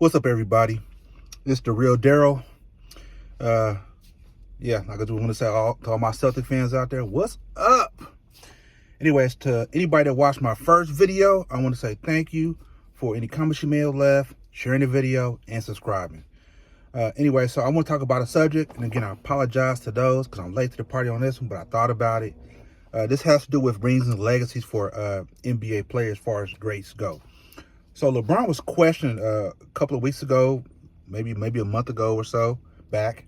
What's up, everybody? It's the real Daryl. Yeah, like I just want to say to all my Celtic fans out there, what's up? Anyways, to anybody that watched my first video, I want to say thank you for any comments you may have left, sharing the video, and subscribing. Anyway, so I want to talk about a subject, and again, I apologize to those because I'm late to the party on this one, but I thought about it. This has to do with rings and legacies for NBA players as far as greats go. So LeBron was questioned a couple of weeks ago, maybe a month ago or so back.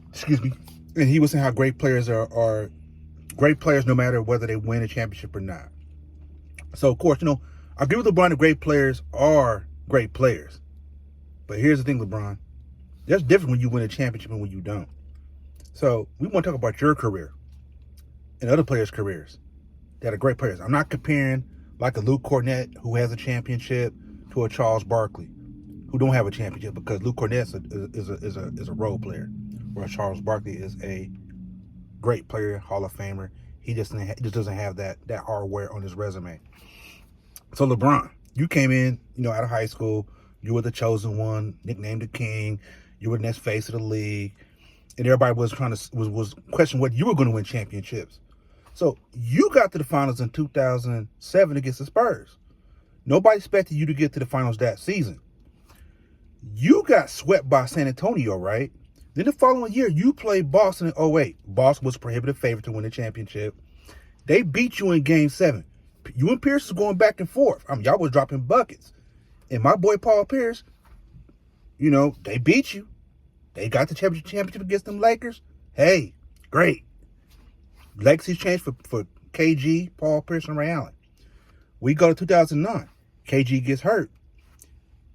Excuse me. And he was saying how great players are great players no matter whether they win a championship or not. So, of course, I agree with LeBron that great players are great players. But here's the thing, LeBron. There's different when you win a championship and when you don't. So we want to talk about your career and other players' careers that are great players. I'm not comparing like a Luke Cornett who has a championship to a Charles Barkley who don't have a championship, because Luke Cornett is a role player, whereas Charles Barkley is a great player, Hall of Famer. He just doesn't have that hardware on his resume. So LeBron, you came in, out of high school, you were the chosen one, nicknamed the King. You were the next face of the league, and everybody was was questioning whether you were going to win championships. So you got to the finals in 2007 against the Spurs. Nobody expected you to get to the finals that season. You got swept by San Antonio, right? Then the following year, you played Boston in 2008. Boston was a prohibitive favorite to win the championship. They beat you in Game 7. You and Pierce was going back and forth. Y'all was dropping buckets. And my boy Paul Pierce, they beat you. They got the championship against them Lakers. Hey, great. Legacy's changed for KG, Paul Pierce, and Ray Allen. We go to 2009. KG gets hurt.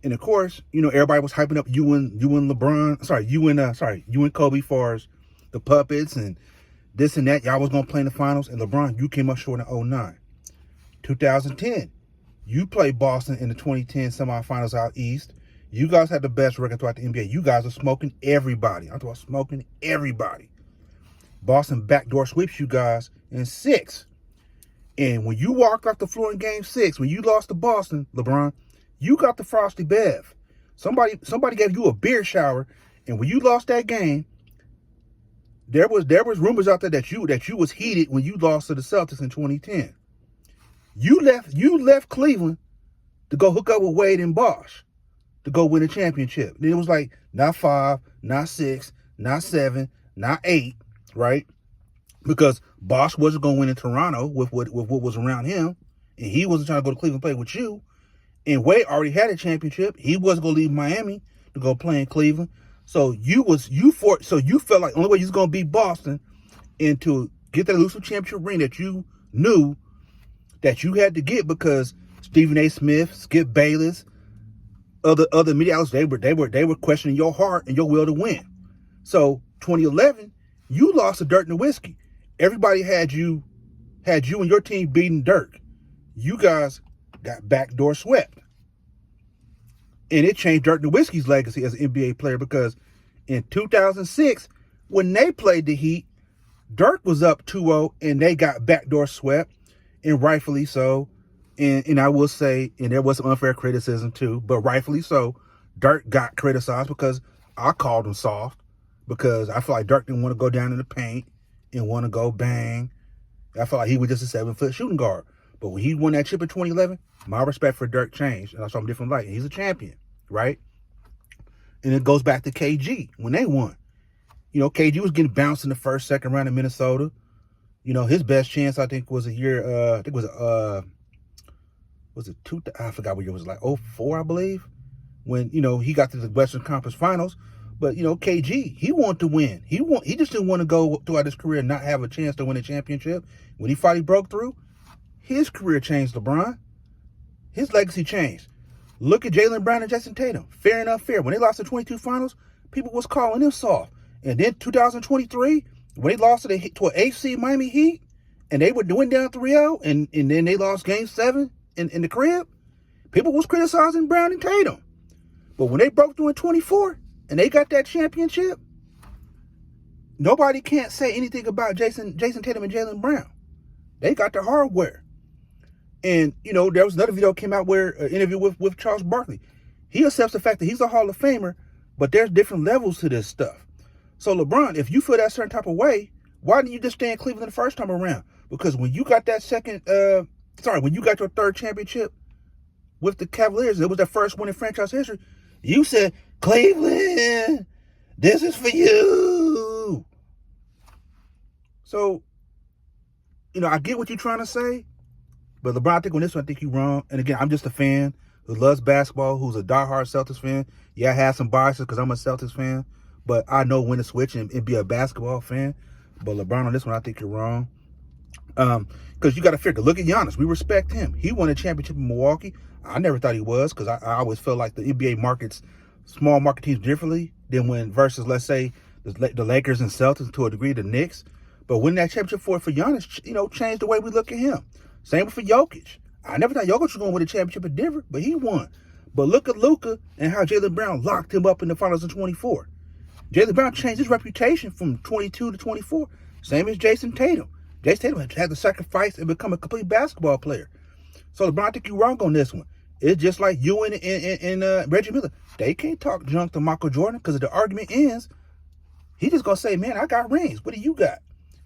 And of course, everybody was hyping up you and Kobe for the puppets and this and that. Y'all was going to play in the finals. And LeBron, you came up short in 2009. 2010, you played Boston in the 2010 semifinals out east. You guys had the best record throughout the NBA. You guys are smoking everybody. I'm talking about smoking everybody. Boston backdoor sweeps you guys in 6. And when you walked off the floor in Game 6, when you lost to Boston, LeBron, you got the Frosty Bev. Somebody gave you a beer shower, and when you lost that game, there was rumors out there that you was heated when you lost to the Celtics in 2010. You left Cleveland to go hook up with Wade and Bosh to go win a championship. Then it was like not 5, not 6, not 7, not 8, right? Because Bosh wasn't going to win in Toronto with what was around him, and he wasn't trying to go to Cleveland and play with you. And Wade already had a championship. He wasn't going to leave Miami to go play in Cleveland. So you felt like the only way you was going to beat Boston and to get that elusive championship ring that you knew that you had to get, because Stephen A. Smith, Skip Bayless, other media outlets, they were questioning your heart and your will to win. So 2011, you lost to Dirk Nowitzki. Everybody had you and your team beating Dirk. You guys got backdoor swept. And it changed Dirk Nowitzki's legacy as an NBA player, because in 2006, when they played the Heat, Dirk was up 2-0 and they got backdoor swept, and rightfully so. And I will say, and there was some unfair criticism too, but rightfully so, Dirk got criticized because I called him soft, because I feel like Dirk didn't want to go down in the paint and want to go bang. I felt like he was just a 7-foot shooting guard. But when he won that chip in 2011, my respect for Dirk changed, and I saw him different light. He's a champion, right? And it goes back to KG when they won. KG was getting bounced in the first, second round in Minnesota. His best chance, I think, was a year. I think it was it two? I forgot what year it was, like 2004, I believe, when he got to the Western Conference Finals. But KG, he wanted to win. He just didn't want to go throughout his career and not have a chance to win a championship. When he finally broke through, his career changed, LeBron. His legacy changed. Look at Jaylen Brown and Jason Tatum. Fair enough, fair. When they lost the 22 finals, people was calling them soft. And then 2023, when they lost to an AFC Miami Heat, and they were doing down 3-0, and then they lost Game 7 in the crib, people was criticizing Brown and Tatum. But when they broke through in 24, and they got that championship, nobody can't say anything about Jason Tatum and Jaylen Brown. They got the hardware. And, there was another video that came out where an interview with Charles Barkley. He accepts the fact that he's a Hall of Famer, but there's different levels to this stuff. So LeBron, if you feel that certain type of way, why didn't you just stay in Cleveland the first time around? Because when you got that when you got your third championship with the Cavaliers, it was the first one in franchise history, you said, Cleveland, this is for you. So, I get what you're trying to say, but LeBron, I think on this one, I think you're wrong. And again, I'm just a fan who loves basketball, who's a diehard Celtics fan. Yeah, I have some biases because I'm a Celtics fan, but I know when to switch and be a basketball fan. But LeBron, on this one, I think you're wrong. Because you got to figure, look at Giannis. We respect him. He won a championship in Milwaukee. I never thought he was, because I always felt like the NBA markets small market teams differently than versus, let's say, the Lakers and Celtics, to a degree, the Knicks. But winning that championship for Giannis, changed the way we look at him. Same for Jokic. I never thought Jokic was going to win a championship at Denver, but he won. But look at Luka and how Jaylen Brown locked him up in the finals in 24. Jaylen Brown changed his reputation from 22 to 24. Same as Jason Tatum. Jason Tatum had to sacrifice and become a complete basketball player. So LeBron, I think you're wrong on this one. It's just like you and Reggie Miller. They can't talk junk to Michael Jordan, because if the argument ends, he just going to say, man, I got rings. What do you got?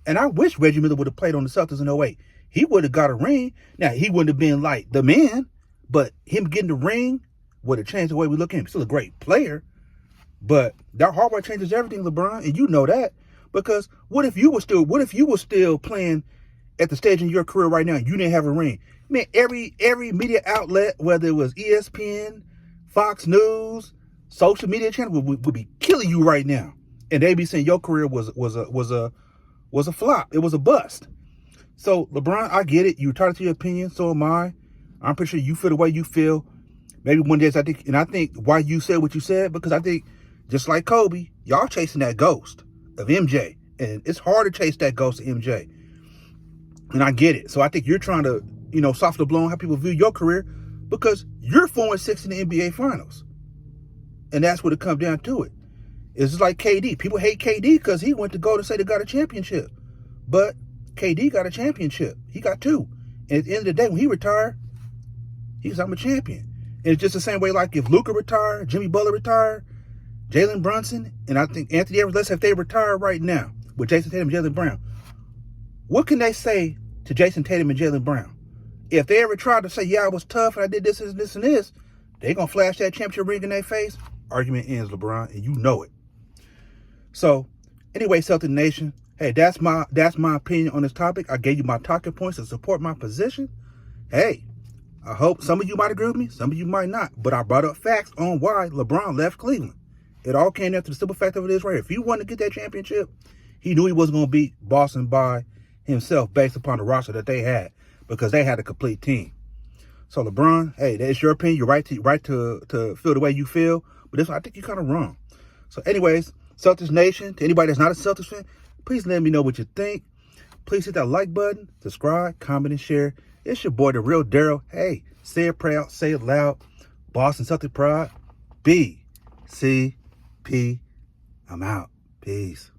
And I wish Reggie Miller would have played on the Celtics in 08. He would have got a ring. Now, he wouldn't have been like the man, but him getting the ring would have changed the way we look at him. He's still a great player, but that hard work changes everything, LeBron, and you know that. Because what if you were still playing at the stage in your career right now and you didn't have a ring? Man, every media outlet, whether it was ESPN, Fox News, social media channel, would be killing you right now, and they'd be saying your career was a flop. It was a bust. So LeBron, I get it. You're entitled to your opinion. So am I. I'm pretty sure you feel the way you feel. Maybe one day, I think why you said what you said, because I think just like Kobe, y'all chasing that ghost of MJ, and it's hard to chase that ghost of MJ. And I get it. So I think you're trying to, soften the blow on how people view your career, because you're 4-6 in the NBA Finals, and that's what it comes down to. It's just like KD. People hate KD because he went to Golden State and got a championship, but KD got a championship. He got 2. And at the end of the day, when he retired, he was, I'm a champion. And it's just the same way, like if Luka retired, Jimmy Butler retired, Jalen Brunson, and I think Anthony Edwards, let's say if they retire right now with Jason Tatum and Jaylen Brown, what can they say to Jason Tatum and Jaylen Brown? If they ever tried to say, yeah, I was tough and I did this and this and this, they going to flash that championship ring in their face. Argument ends, LeBron, and you know it. So, anyway, Celtic Nation, hey, that's my opinion on this topic. I gave you my talking points to support my position. Hey, I hope some of you might agree with me, some of you might not, but I brought up facts on why LeBron left Cleveland. It all came down to the simple fact of it is right here. If he wanted to get that championship, he knew he wasn't going to beat Boston by himself based upon the roster that they had, because they had a complete team. So LeBron, hey, that's your opinion. You're right to feel the way you feel, but this one, I think you're kind of wrong. So anyways, Celtics Nation, to anybody that's not a Celtics fan, please let me know what you think. Please hit that like button, subscribe, comment, and share. It's your boy, The Real Daryl. Hey, say it proud, say it loud. Boston Celtic pride. BCP. I'm out. Peace.